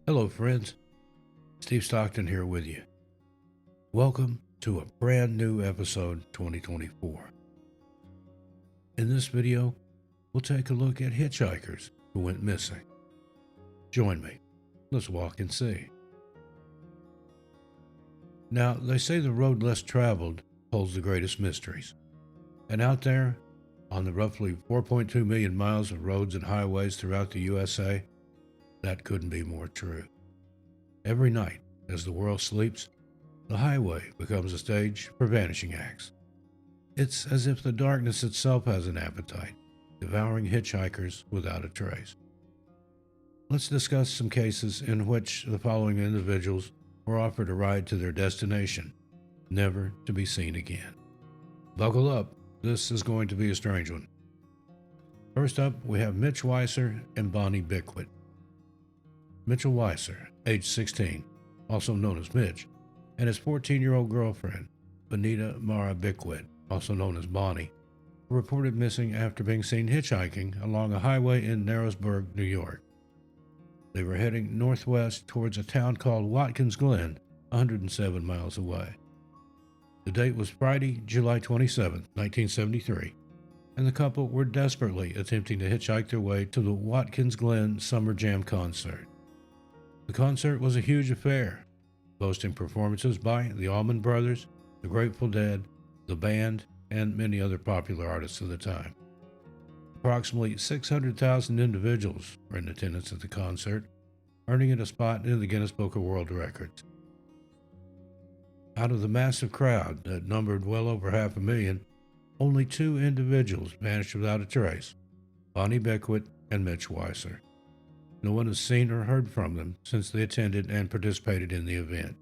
Hello, friends. Steve Stockton here with you. Welcome to a brand new episode 2024. In this video, we'll take a look at hitchhikers who went missing. Join me. Let's walk and see. Now, they say the road less traveled holds the greatest mysteries. And out there, on the roughly 4.2 million miles of roads and highways throughout the USA, that couldn't be more true. Every night, as the world sleeps, the highway becomes a stage for vanishing acts. It's as if the darkness itself has an appetite, devouring hitchhikers without a trace. Let's discuss some cases in which the following individuals were offered a ride to their destination, never to be seen again. Buckle up, this is going to be a strange one. First up, we have Mitch Weiser and Bonnie Bewit. Mitchell Weiser, age 16, also known as Mitch, and his 14-year-old girlfriend, Benita Mara Bewit, also known as Bonnie, were reported missing after being seen hitchhiking along a highway in Narrowsburg, New York. They were heading northwest towards a town called Watkins Glen, 107 miles away. The date was Friday, July 27, 1973, and the couple were desperately attempting to hitchhike their way to the Watkins Glen Summer Jam concert. The concert was a huge affair, boasting performances by the Allman Brothers, the Grateful Dead, the band, and many other popular artists of the time. Approximately 600,000 individuals were in attendance at the concert, earning it a spot in the Guinness Book of World Records. Out of the massive crowd that numbered well over 500,000, only two individuals vanished without a trace, Bonnie Bewit and Mitch Weiser. No one has seen or heard from them since they attended and participated in the event.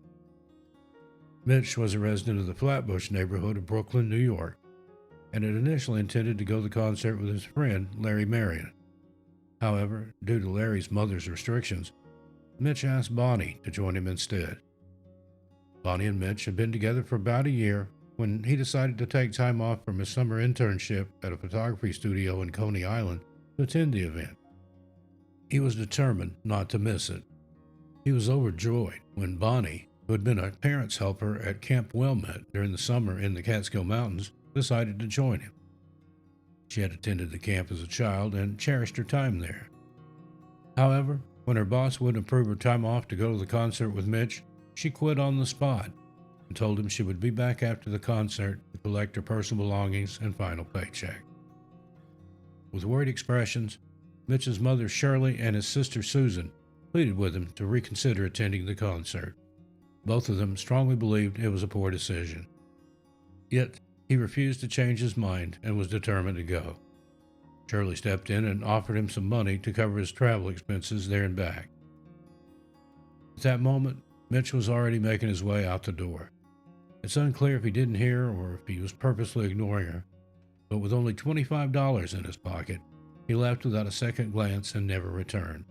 Mitch was a resident of the Flatbush neighborhood of Brooklyn, New York, and had initially intended to go to the concert with his friend Larry Marion. However, due to Larry's mother's restrictions, Mitch asked Bonnie to join him instead. Bonnie and Mitch had been together for about a year when he decided to take time off from his summer internship at a photography studio in Coney Island to attend the event. He was determined not to miss it. He was overjoyed when Bonnie, who had been a parents' helper at Camp Wellmet during the summer in the Catskill Mountains, decided to join him. She had attended the camp as a child and cherished her time there. However, when her boss wouldn't approve her time off to go to the concert with Mitch, she quit on the spot and told him she would be back after the concert to collect her personal belongings and final paycheck. With worried expressions, Mitch's mother Shirley and his sister Susan pleaded with him to reconsider attending the concert. Both of them strongly believed it was a poor decision. Yet, he refused to change his mind and was determined to go. Shirley stepped in and offered him some money to cover his travel expenses there and back. At that moment, Mitch was already making his way out the door. It's unclear if he didn't hear or if he was purposely ignoring her, but with only $25 in his pocket, he left without a second glance and never returned.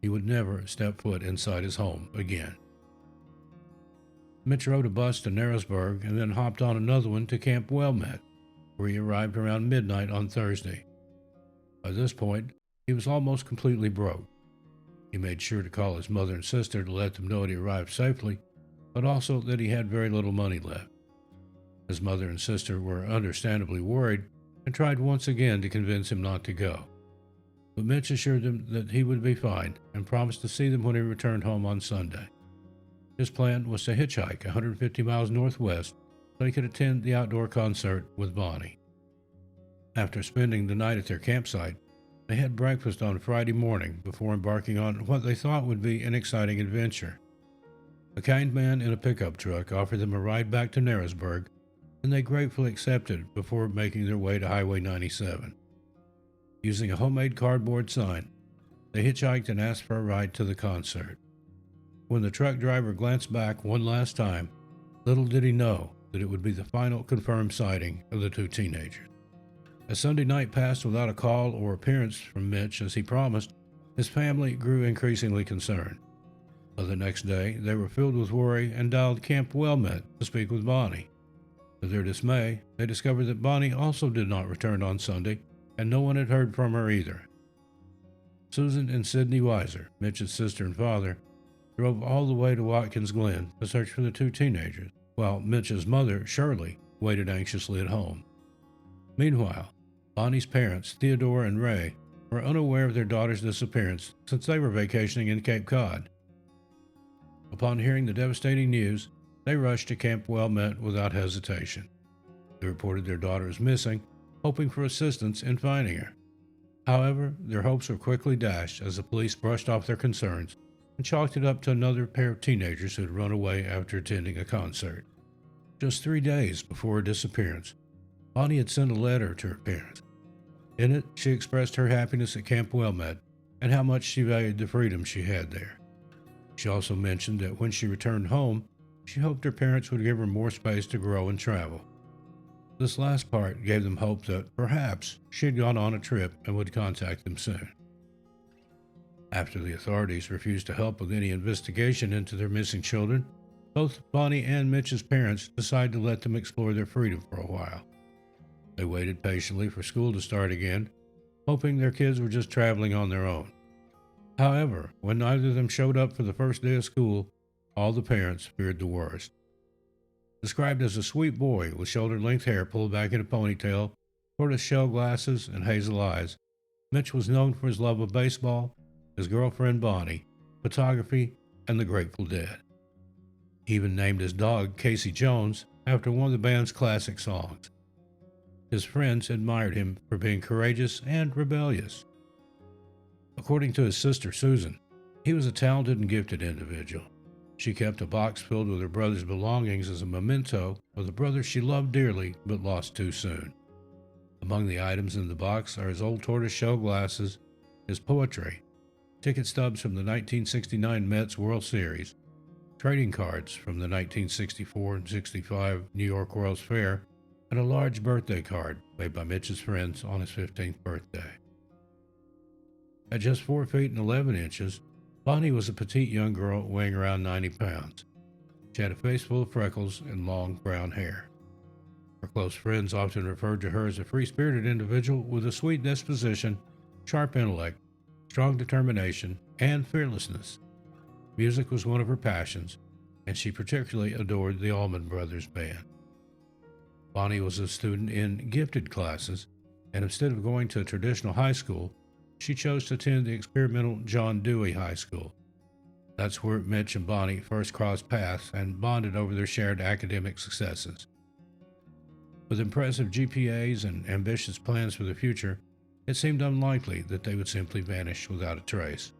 He would never step foot inside his home again. Mitch rode a bus to Narrowsburg and then hopped on another one to Camp Wellmet, where he arrived around midnight on Thursday. By this point, he was almost completely broke. He made sure to call his mother and sister to let them know he arrived safely, but also that he had very little money left. His mother and sister were understandably worried and tried once again to convince him not to go. But Mitch assured them that he would be fine and promised to see them when he returned home on Sunday. His plan was to hitchhike 150 miles northwest so he could attend the outdoor concert with Bonnie. After spending the night at their campsite, they had breakfast on Friday morning before embarking on what they thought would be an exciting adventure. A kind man in a pickup truck offered them a ride back to Narrowsburg, and they gratefully accepted before making their way to Highway 97. Using a homemade cardboard sign, they hitchhiked and asked for a ride to the concert. When the truck driver glanced back one last time, little did he know that it would be the final confirmed sighting of the two teenagers. As Sunday night passed without a call or appearance from Mitch as he promised, his family grew increasingly concerned. By the next day, they were filled with worry and dialed Camp Wellmet to speak with Bonnie. To their dismay, they discovered that Bonnie also did not return on Sunday, and no one had heard from her either. Susan and Sidney Weiser, Mitch's sister and father, drove all the way to Watkins Glen to search for the two teenagers, while Mitch's mother, Shirley, waited anxiously at home. Meanwhile, Bonnie's parents, Theodore and Ray, were unaware of their daughter's disappearance since they were vacationing in Cape Cod. Upon hearing the devastating news, they rushed to Camp Wellmet without hesitation. They reported their daughter was missing, hoping for assistance in finding her. However, their hopes were quickly dashed as the police brushed off their concerns and chalked it up to another pair of teenagers who had run away after attending a concert. Just 3 days before her disappearance, Bonnie had sent a letter to her parents. In it, she expressed her happiness at Camp Wellmet and how much she valued the freedom she had there. She also mentioned that when she returned home, she hoped her parents would give her more space to grow and travel. This last part gave them hope that perhaps she had gone on a trip and would contact them soon. After the authorities refused to help with any investigation into their missing children, both Bonnie and Mitch's parents decided to let them explore their freedom for a while. They waited patiently for school to start again, hoping their kids were just traveling on their own. However, when neither of them showed up for the first day of school, all the parents feared the worst. Described as a sweet boy with shoulder-length hair pulled back in a ponytail, tortoise-shell glasses, and hazel eyes, Mitch was known for his love of baseball, his girlfriend Bonnie, photography, and the Grateful Dead. He even named his dog Casey Jones after one of the band's classic songs. His friends admired him for being courageous and rebellious. According to his sister Susan, he was a talented and gifted individual. She kept a box filled with her brother's belongings as a memento of the brother she loved dearly but lost too soon. Among the items in the box are his old tortoise-shell glasses, his poetry, ticket stubs from the 1969 Mets World Series, trading cards from the 1964 and 65 New York World's Fair, and a large birthday card made by Mitch's friends on his 15th birthday. At just 4 feet and 11 inches, Bonnie was a petite young girl weighing around 90 pounds. She had a face full of freckles and long brown hair. Her close friends often referred to her as a free-spirited individual with a sweet disposition, sharp intellect, strong determination, and fearlessness. Music was one of her passions, and she particularly adored the Allman Brothers Band. Bonnie was a student in gifted classes, and instead of going to a traditional high school, she chose to attend the experimental John Dewey High School. That's where Mitch and Bonnie first crossed paths and bonded over their shared academic successes. With impressive GPAs and ambitious plans for the future, it seemed unlikely that they would simply vanish without a trace.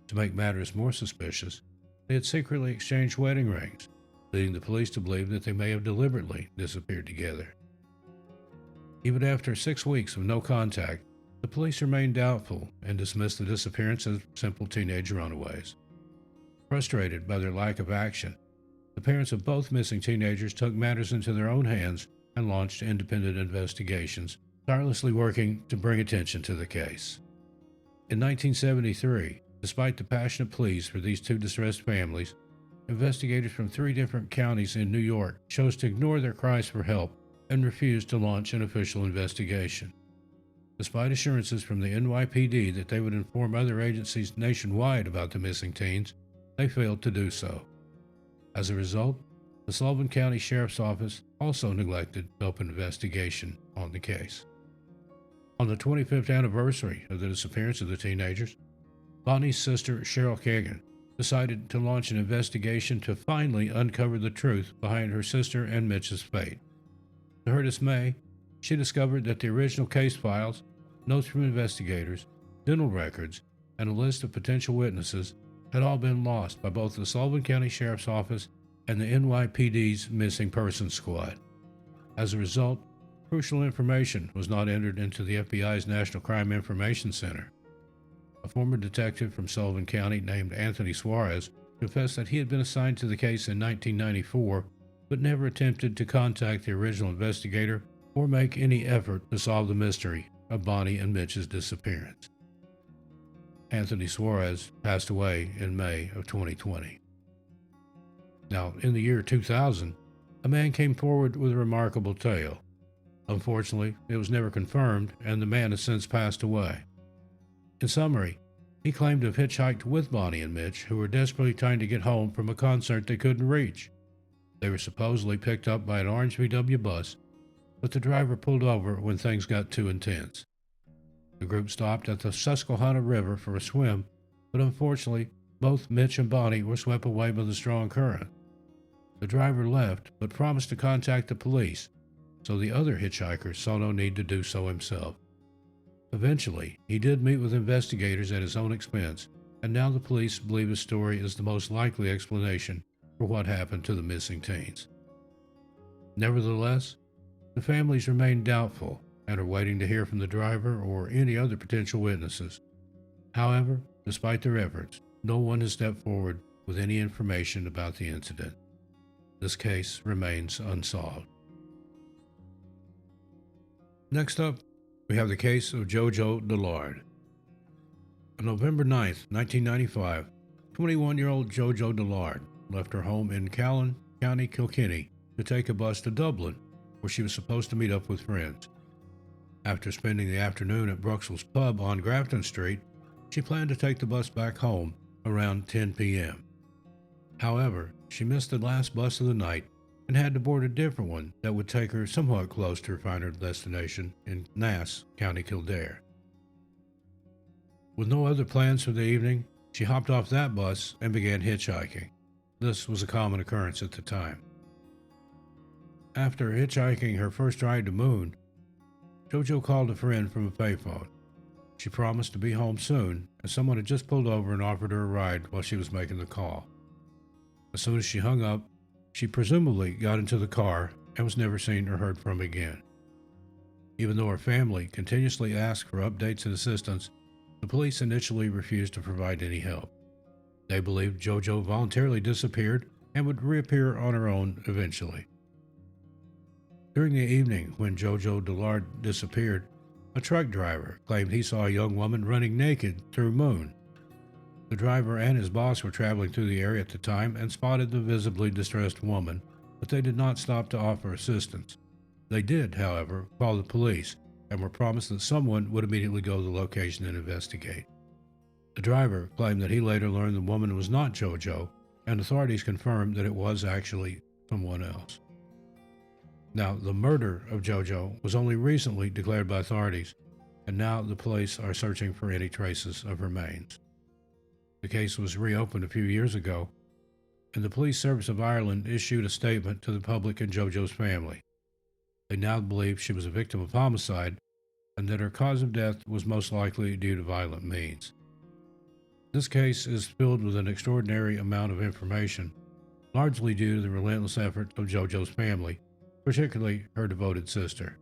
To make matters more suspicious, they had secretly exchanged wedding rings, leading the police to believe that they may have deliberately disappeared together. Even after 6 weeks of no contact, the police remained doubtful and dismissed the disappearance as simple teenage runaways. Frustrated by their lack of action, the parents of both missing teenagers took matters into their own hands and launched independent investigations, tirelessly working to bring attention to the case. In 1973, despite the passionate pleas for these two distressed families, investigators from 3 different counties in New York chose to ignore their cries for help and refused to launch an official investigation. Despite assurances from the NYPD that they would inform other agencies nationwide about the missing teens, they failed to do so. As a result, the Sullivan County Sheriff's Office also neglected to open an investigation on the case. On the 25th anniversary of the disappearance of the teenagers, Bonnie's sister, Cheryl Kagan, decided to launch an investigation to finally uncover the truth behind her sister and Mitch's fate. To her dismay, she discovered that the original case files, notes from investigators, dental records, and a list of potential witnesses had all been lost by both the Sullivan County Sheriff's Office and the NYPD's Missing Persons Squad. As a result, crucial information was not entered into the FBI's National Crime Information Center. A former detective from Sullivan County named Anthony Suarez confessed that he had been assigned to the case in 1994, but never attempted to contact the original investigator or make any effort to solve the mystery of Bonnie and Mitch's disappearance. Anthony Suarez passed away in May of 2020. Now, in the year 2000, a man came forward with a remarkable tale. Unfortunately, it was never confirmed, and the man has since passed away. In summary, He claimed to have hitchhiked with Bonnie and Mitch, who were desperately trying to get home from a concert they couldn't reach. They were supposedly picked up by an orange VW bus, but the driver pulled over when things got too intense. The group stopped at the Susquehanna River for a swim, but unfortunately, both Mitch and Bonnie were swept away by the strong current. The driver left, but promised to contact the police, so the other hitchhiker saw no need to do so himself. Eventually, he did meet with investigators at his own expense, and now the police believe his story is the most likely explanation for what happened to the missing teens. Nevertheless, the families remain doubtful and are waiting to hear from the driver or any other potential witnesses. However, despite their efforts, no one has stepped forward with any information about the incident. This case remains unsolved. Next up, we have the case of Jojo The Lord. On November 9, 1995, 21-year-old Jojo The Lord left her home in Callan, County Kilkenny, to take a bus to Dublin, where she was supposed to meet up with friends. After spending the afternoon at Bruxelles Pub on Grafton Street, she planned to take the bus back home around 10 p.m. However, she missed the last bus of the night and had to board a different one that would take her somewhat close to her final destination in Naas, County Kildare. With no other plans for the evening, she hopped off that bus and began hitchhiking. This was a common occurrence at the time. After hitchhiking her first ride to Moon, Jojo called a friend from a payphone. She promised to be home soon, as someone had just pulled over and offered her a ride while she was making the call. As soon as she hung up, she presumably got into the car and was never seen or heard from again. Even though her family continuously asked for updates and assistance, the police initially refused to provide any help. They believed Jojo voluntarily disappeared and would reappear on her own eventually. During the evening when Jojo The Lord disappeared, a truck driver claimed he saw a young woman running naked through Moon. The driver and his boss were traveling through the area at the time and spotted the visibly distressed woman, but they did not stop to offer assistance. They did, however, call the police and were promised that someone would immediately go to the location and investigate. The driver claimed that he later learned the woman was not Jojo, and authorities confirmed that it was actually someone else. Now, the murder of Jojo was only recently declared by authorities, and now the police are searching for any traces of remains. The case was reopened a few years ago, and the Police Service of Ireland issued a statement to the public and Jojo's family. They now believe she was a victim of homicide and that her cause of death was most likely due to violent means. This case is filled with an extraordinary amount of information, largely due to the relentless efforts of Jojo's family, particularly her devoted sister.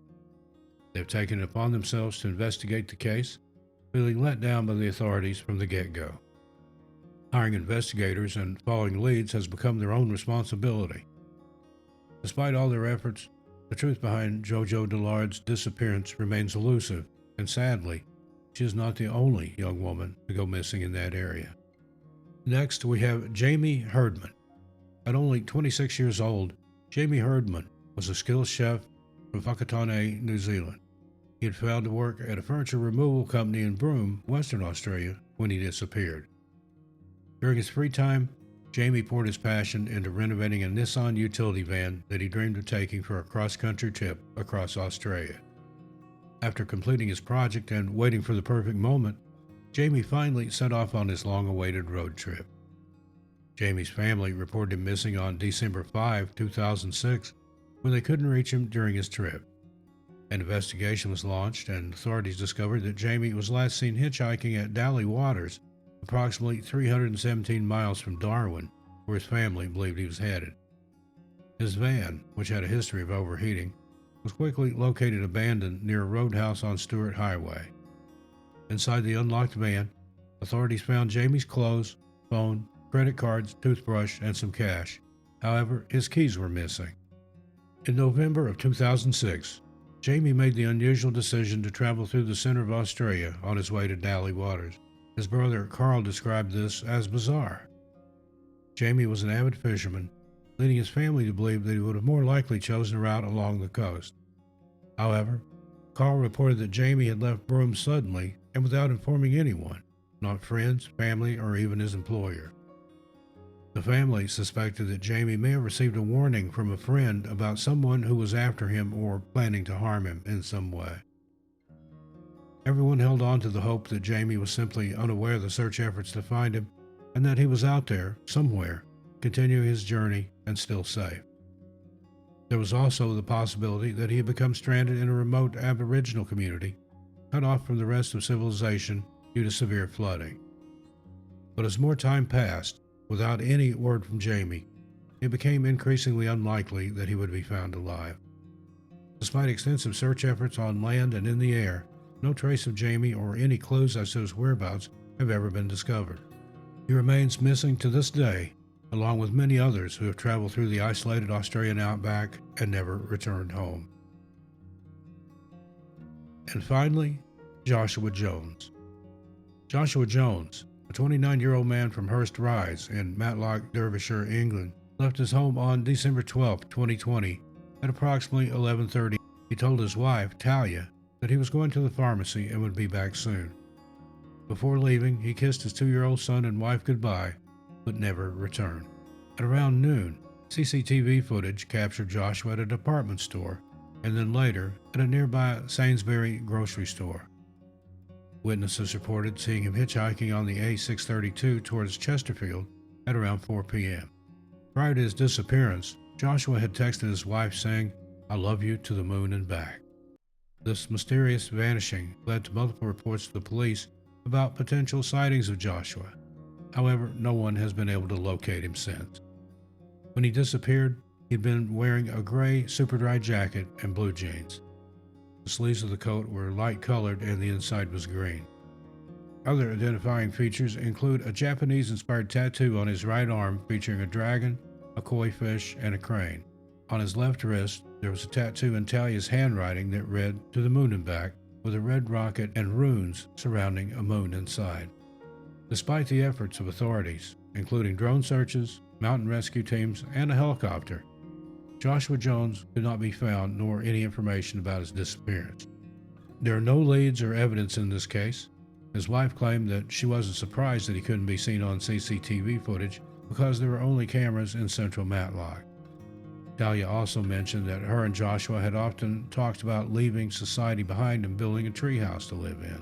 They have taken it upon themselves to investigate the case, feeling let down by the authorities from the get-go. Hiring investigators and following leads has become their own responsibility. Despite all their efforts, the truth behind Jojo The Lord's disappearance remains elusive, and sadly, she is not the only young woman to go missing in that area. Next, we have Jamie Herdman. At only 26 years old, Jamie Herdman was a skilled chef from Whakatane, New Zealand. He had failed to work at a furniture removal company in Broome, Western Australia, when he disappeared. During his free time, Jamie poured his passion into renovating a Nissan utility van that he dreamed of taking for a cross-country trip across Australia. After completing his project and waiting for the perfect moment, Jamie finally set off on his long-awaited road trip. Jamie's family reported him missing on December 5, 2006, when they couldn't reach him during his trip. An investigation was launched, and authorities discovered that Jamie was last seen hitchhiking at Dally Waters, approximately 317 miles from Darwin, where his family believed he was headed. His van, which had a history of overheating, was quickly located abandoned near a roadhouse on Stewart Highway. Inside the unlocked van, authorities found Jamie's clothes, phone, credit cards, toothbrush, and some cash. However, his keys were missing. In November of 2006, Jamie made the unusual decision to travel through the center of Australia on his way to Dally Waters. His brother Carl described this as bizarre. Jamie was an avid fisherman, leading his family to believe that he would have more likely chosen a route along the coast. However, Carl reported that Jamie had left Broome suddenly and without informing anyone, not friends, family, or even his employer. The family suspected that Jamie may have received a warning from a friend about someone who was after him or planning to harm him in some way. Everyone held on to the hope that Jamie was simply unaware of the search efforts to find him and that he was out there, somewhere, continuing his journey and still safe. There was also the possibility that he had become stranded in a remote Aboriginal community, cut off from the rest of civilization due to severe flooding. But as more time passed, without any word from Jamie, it became increasingly unlikely that he would be found alive. Despite extensive search efforts on land and in the air, no trace of Jamie or any clues as to his whereabouts have ever been discovered. He remains missing to this day, along with many others who have traveled through the isolated Australian outback and never returned home. And finally, Joshua Jones. Joshua Jones, a 29-year-old man from Hurst Rise in Matlock, Derbyshire, England, left his home on December 12, 2020 at approximately 11:30. He told his wife, Talia, that he was going to the pharmacy and would be back soon. Before leaving, he kissed his 2-year-old son and wife goodbye, but never returned. At around noon, CCTV footage captured Joshua at a department store and then later at a nearby Sainsbury grocery store. Witnesses reported seeing him hitchhiking on the A632 towards Chesterfield at around 4 p.m. Prior to his disappearance, Joshua had texted his wife saying, "I love you to the moon and back." This mysterious vanishing led to multiple reports to the police about potential sightings of Joshua. However, no one has been able to locate him since. When he disappeared, he'd been wearing a gray super dry jacket and blue jeans. The sleeves of the coat were light colored and the inside was green. Other identifying features include a Japanese-inspired tattoo on his right arm featuring a dragon, a koi fish, and a crane. On his left wrist, there was a tattoo in Talia's handwriting that read, "To the moon and back," with a red rocket and runes surrounding a moon inside. Despite the efforts of authorities, including drone searches, mountain rescue teams, and a helicopter, Joshua Jones could not be found nor any information about his disappearance. There are no leads or evidence in this case. His wife claimed that she wasn't surprised that he couldn't be seen on CCTV footage because there were only cameras in central Matlock. Talia also mentioned that her and Joshua had often talked about leaving society behind and building a treehouse to live in.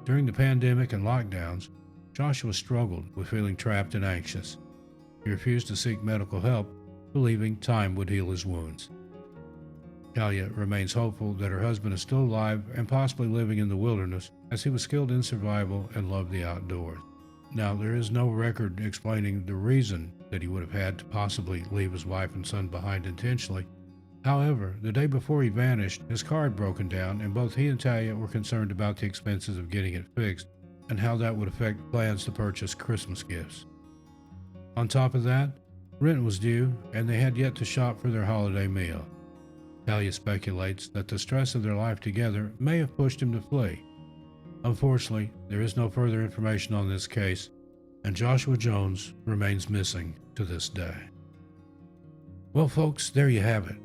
During the pandemic and lockdowns, Joshua struggled with feeling trapped and anxious. He refused to seek medical help, believing time would heal his wounds. Talia remains hopeful that her husband is still alive and possibly living in the wilderness, as he was skilled in survival and loved the outdoors. Now, there is no record explaining the reason that he would have had to possibly leave his wife and son behind intentionally. However, the day before he vanished, his car had broken down, and both he and Talia were concerned about the expenses of getting it fixed and how that would affect plans to purchase Christmas gifts. On top of that, rent was due, and they had yet to shop for their holiday meal. Talia speculates that the stress of their life together may have pushed him to flee. Unfortunately, there is no further information on this case, and Joshua Jones remains missing to this day. Well, folks, there you have it.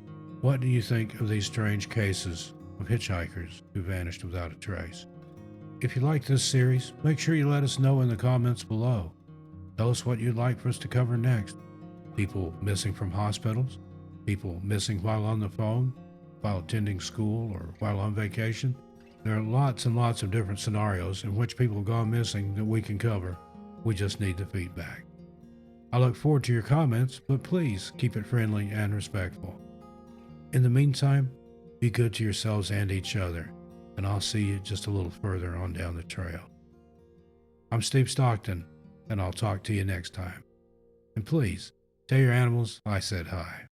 What do you think of these strange cases of hitchhikers who vanished without a trace? If you like this series, make sure you let us know in the comments below. Tell us what you'd like for us to cover next. People missing from hospitals, people missing while on the phone, while attending school, or while on vacation. There are lots and lots of different scenarios in which people have gone missing that we can cover. We just need the feedback. I look forward to your comments, but please keep it friendly and respectful. In the meantime, be good to yourselves and each other, and I'll see you just a little further on down the trail. I'm Steve Stockton, and I'll talk to you next time. And please, tell your animals I said hi.